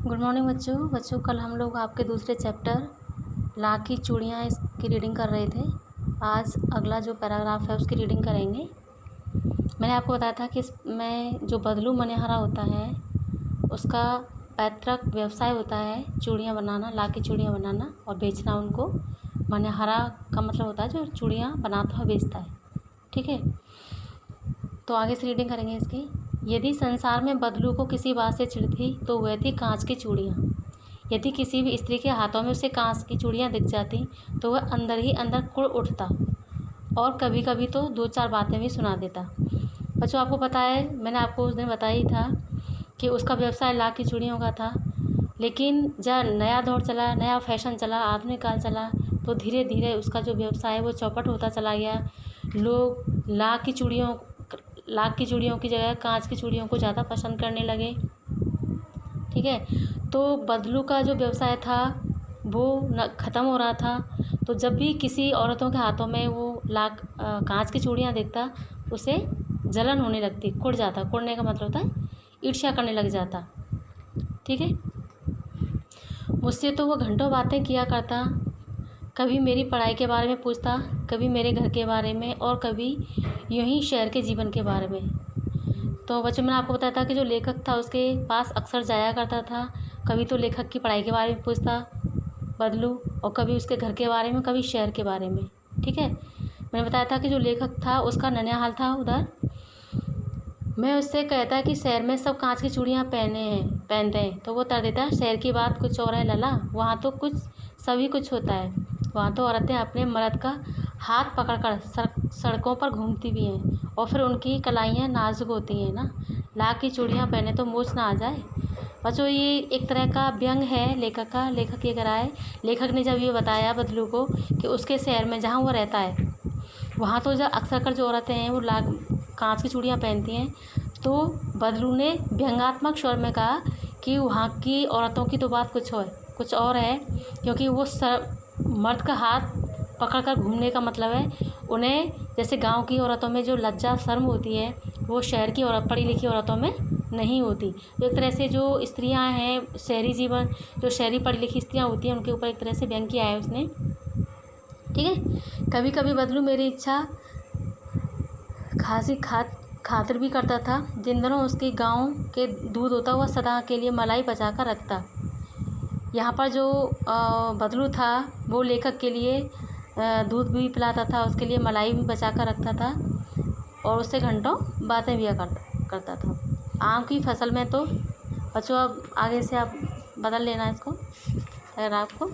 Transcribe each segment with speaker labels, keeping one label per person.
Speaker 1: Good morning बच्चों कल हम लोग आपके दूसरे चैप्टर ला की चूड़ियाँ इसकी रीडिंग कर रहे थे। आज अगला जो पैराग्राफ है उसकी रीडिंग करेंगे। मैंने आपको बताया था कि इसमें जो बदलू मनिहारा होता है उसका पैतृक व्यवसाय होता है चूड़ियाँ बनाना, ला की चूड़ियाँ बनाना और बेचना उनको। मनिहारा का मतलब होता है जो चूड़ियाँ बनाता है बेचता है। ठीक है, तो आगे से रीडिंग करेंगे इसकी। यदि संसार में बदलू को किसी बात से चिढ़ थी तो वह थी कांच की चूड़ियाँ। यदि किसी भी स्त्री के हाथों में उसे कांच की चूड़ियाँ दिख जाती तो वह अंदर ही अंदर कुड़ उठता और कभी कभी तो दो चार बातें भी सुना देता। बच्चों आपको पता है, मैंने आपको उस दिन बताया ही था कि उसका व्यवसाय ला की चूड़ियों का था। लेकिन जब नया दौर चला, नया फैशन चला, आधुनिक काल चला, तो धीरे धीरे उसका जो व्यवसाय है वो चौपट होता चला गया। लोग लाख की चूड़ियों की जगह कांच की चूड़ियों को ज़्यादा पसंद करने लगे। ठीक है, तो बदलू का जो व्यवसाय था वो ख़त्म हो रहा था। तो जब भी किसी औरतों के हाथों में वो कांच की चूड़ियाँ देखता उसे जलन होने लगती, कुड़ जाता। कुड़ने का मतलब होता है ईर्ष्या करने लग जाता। ठीक है, मुझसे तो वो घंटों बातें किया करता। कभी मेरी पढ़ाई के बारे में पूछता, कभी मेरे घर के बारे में और कभी यूं ही शहर के जीवन के बारे में। तो बच्चों मैंने आपको बताया था कि जो लेखक था उसके पास अक्सर जाया करता था। कभी तो लेखक की पढ़ाई के बारे में पूछता बदलू और कभी उसके घर के बारे में, कभी शहर के बारे में। ठीक है, मैंने बताया था कि जो लेखक था उसका ननिहाल था उधर। मैं उससे कहता कि शहर में सब कांच की चूड़ियाँ पहनते हैं। तो वो तर देता, शहर की बात कुछ और है लला, वहाँ तो कुछ सभी कुछ होता है। वहाँ तो औरतें अपने मर्द का हाथ पकड़कर सड़कों पर घूमती भी हैं और फिर उनकी कलाइयाँ नाजुक होती हैं ना। लाख की चूड़ियाँ पहने तो मोच ना आ जाए। बच्चों ये एक तरह का व्यंग है लेखक का। लेखक ये करा है, लेखक ने जब ये बताया बदलू को कि उसके शहर में जहाँ वो रहता है वहाँ तो जब अक्सर कर जो औरतें हैं वो कांच की चूड़ियाँ पहनती हैं, तो बदलू ने व्यंग्यात्मक स्वर में कहा कि वहाँ की औरतों की तो बात कुछ और है। क्योंकि वो मर्द का हाथ पकड़कर घूमने का मतलब है उन्हें, जैसे गांव की औरतों में जो लज्जा शर्म होती है वो शहर की पढ़ी लिखी औरतों में नहीं होती। तो एक तरह से जो स्त्रियां हैं शहरी जीवन, जो शहरी पढ़ी लिखी स्त्रियां होती हैं उनके ऊपर एक तरह से व्यंग किया है उसने। ठीक है, कभी कभी बदलू मेरी इच्छा खातिर भी करता था। जिन दिनों उसके गांव के दूध होता हुआ सदा के लिए मलाई बचा कर रखता। यहाँ पर जो बदलू था वो लेखक के लिए दूध भी पिलाता था, उसके लिए मलाई भी बचा कर रखता था और उससे घंटों बातें भी करता था। आम की फसल में तो बच्चों अब आगे से आप बदल लेना इसको पैराग्राफ को।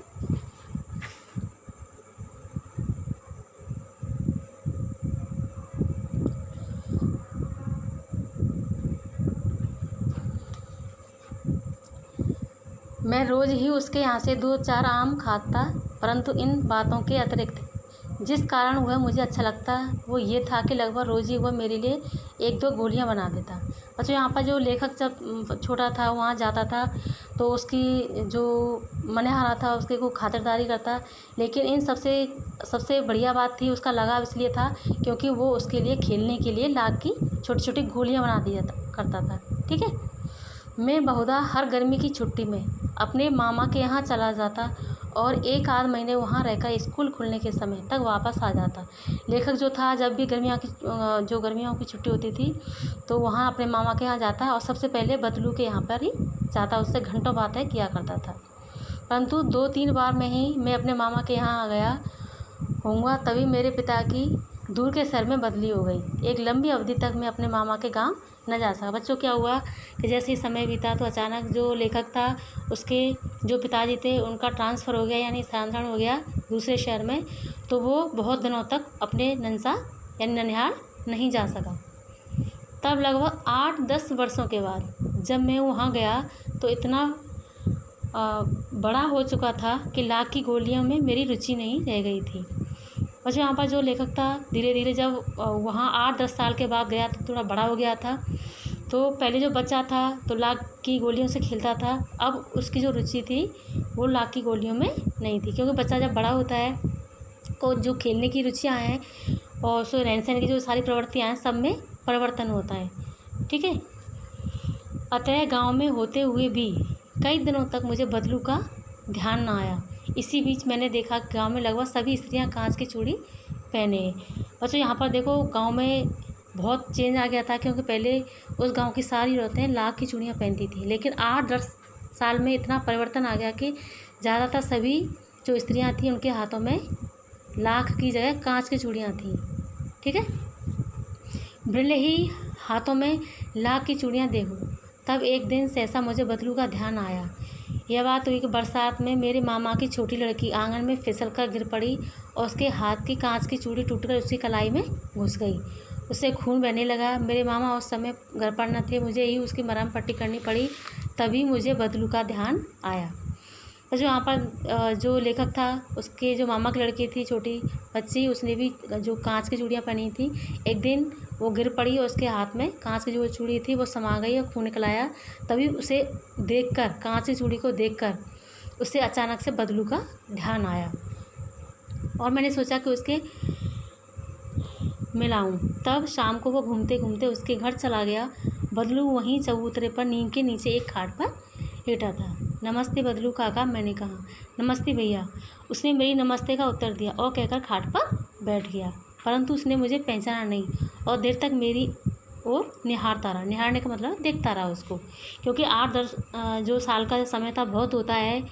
Speaker 1: मैं रोज़ ही उसके यहाँ से 2-4 आम खाता, परंतु इन बातों के अतिरिक्त जिस कारण वह मुझे अच्छा लगता वो ये था कि लगभग रोज़ ही वह मेरे लिए 1-2 गोलियाँ बना देता। बच्चों यहाँ पर जो लेखक जब छोटा था वहाँ जाता था तो उसकी जो मनिहारा था उसकी को खातिरदारी करता। लेकिन इन सबसे बढ़िया बात थी उसका लगाव इसलिए था क्योंकि वो उसके लिए खेलने के लिए लाख की छोटी छोटी गोलियाँ बना दिया करता था। ठीक है, मैं बहुधा हर गर्मी की छुट्टी में अपने मामा के यहाँ चला जाता और 1-आध महीने वहाँ रहकर स्कूल खुलने के समय तक वापस आ जाता। लेखक जो था जब भी गर्मियों की छुट्टी होती थी तो वहाँ अपने मामा के यहाँ जाता और सबसे पहले बदलू के यहाँ पर ही जाता, उससे घंटों बातें किया करता था। परंतु 2-3 बार में ही मैं अपने मामा के यहाँ आ गया होऊंगा तभी मेरे पिता की दूर के शहर में बदली हो गई। एक लंबी अवधि तक मैं अपने मामा के गांव न जा सका। बच्चों क्या हुआ कि जैसे ही समय बीता तो अचानक जो लेखक था उसके जो पिताजी थे उनका ट्रांसफ़र हो गया, यानी स्थानांतरण हो गया दूसरे शहर में। तो वो बहुत दिनों तक अपने ननसा यानी ननिहाल नहीं जा सका। तब लगभग 8-10 वर्षों के बाद जब मैं वहाँ गया तो इतना बड़ा हो चुका था कि लाख की गोलियों में मेरी रुचि नहीं रह गई थी। बच्चों यहाँ पर जो लेखक था धीरे धीरे जब वहाँ 8-10 साल के बाद गया तो थोड़ा बड़ा हो गया था। तो पहले जो बच्चा था तो लाख की गोलियों से खेलता था, अब उसकी जो रुचि थी वो लाख की गोलियों में नहीं थी। क्योंकि बच्चा जब बड़ा होता है तो जो खेलने की रुचियाँ हैं और उसके रहन सहन की जो सारी प्रवृत्तियाँ हैं सब में परिवर्तन होता है। ठीक है, अतः गांव में होते हुए भी कई दिनों तक मुझे बदलू का ध्यान ना आया। इसी बीच मैंने देखा गांव में लगभग सभी स्त्रियां कांच की चूड़ी पहने हैं। बच्चों यहाँ पर देखो गांव में बहुत चेंज आ गया था, क्योंकि पहले उस गांव की सारी औरतें लाख की चूड़ियाँ पहनती थी, लेकिन 8-10 साल में इतना परिवर्तन आ गया कि ज़्यादातर सभी जो स्त्रियां थीं उनके हाथों में लाख की जगह कांच की चूड़ियाँ थीं। ठीक है, भले ही हाथों में लाख की चूड़ियाँ देखो। तब एक दिन सहसा मुझे बदलू का ध्यान आया। यह बात हुई कि बरसात में मेरे मामा की छोटी लड़की आंगन में फिसल कर गिर पड़ी और उसके हाथ की कांच की चूड़ी टूटकर उसकी कलाई में घुस गई। उससे खून बहने लगा। मेरे मामा उस समय घर पर न थे, मुझे ही उसकी मरहम पट्टी करनी पड़ी। तभी मुझे बदलू का ध्यान आया। तो जो यहाँ पर जो लेखक था, उसके जो मामा की लड़की थी, छोटी बच्ची, उसने भी जो कांच की चूड़ियाँ पहनी थी। एक दिन वो गिर पड़ी और उसके हाथ में कांच की जो चूड़ी थी वो समा गई और खून निकल आया। तभी उसे देखकर, कांच की चूड़ी को देखकर उसे अचानक से बदलू का ध्यान आया और मैंने सोचा कि उसके मिलाऊं। तब शाम को वो घूमते घूमते उसके घर चला गया। बदलू वहीं चबूतरे पर नीम के नीचे एक खाट पर लेटा था। नमस्ते बदलू काका, मैंने कहा। नमस्ते भैया, उसने मेरी नमस्ते का उत्तर दिया और कहकर खाट पर बैठ गया। परंतु उसने मुझे पहचाना नहीं और देर तक मेरी ओर निहारता रहा। निहारने का मतलब देखता रहा उसको, क्योंकि 8-10 जो साल का समय था बहुत होता है,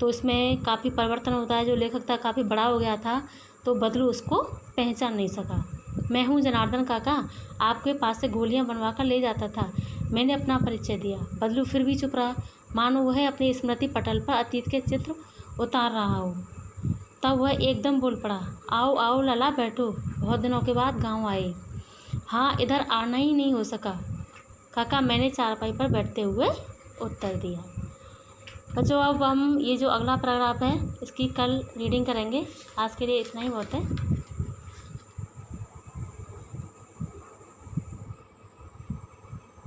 Speaker 1: तो इसमें काफ़ी परिवर्तन होता है। जो लेखक था काफ़ी बड़ा हो गया था, तो बदलू उसको पहचान नहीं सका। मैं हूँ जनार्दन काका, आपके पास से गोलियाँ बनवा कर ले जाता था। मैंने अपना परिचय दिया। बदलू फिर भी चुप रहा, मानो वह अपनी स्मृति पटल पर अतीत के चित्र उतार रहा हो। तब वह एकदम बोल पड़ा, आओ आओ लला, बैठो, बहुत दिनों के बाद गांव आए। हाँ, इधर आना ही नहीं हो सका काका, मैंने चारपाई पर बैठते हुए उत्तर दिया। बच्चों, अब हम ये जो अगला पैराग्राफ है इसकी कल रीडिंग करेंगे। आज के लिए इतना ही बहुत है।